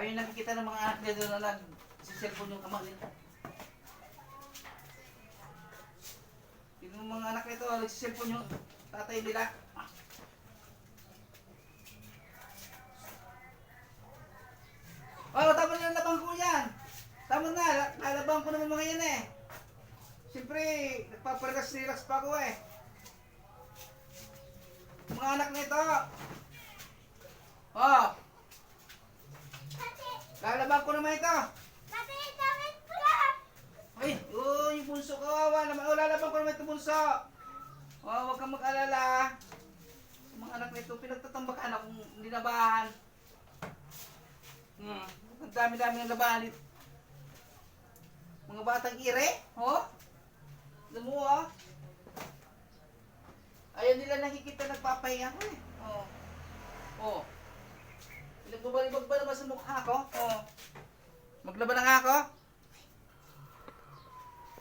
Ayaw yung nakikita ng mga anak nila doon na nag-cellphone yung kamang nila. Yung mga anak nito, nag-cellphone yung tatay nila. Oh, tama na yung labang ko yan. Tama na, lalabang ko naman mga yan eh. Siyempre, nagpaparelax-relax pa ako eh. Mga anak nito. Oh. Lalabang ko naman ito. Ay, oh, yung bunso ko. Oh, lalabang ko naman ito bunso. Oh, huwag kang mag-alala. Mga anak nito, pinagtatambakan akong ninabahan. Ang dami-dami ng labahan dito. Mga batang ire, oh. Alam mo, oh. Ayaw nila nakikita nagpapahinga ko eh. Oh. Oh. Pinagbabalibag ba naman sa mukha ko? Oh. Maglaban na nga ako?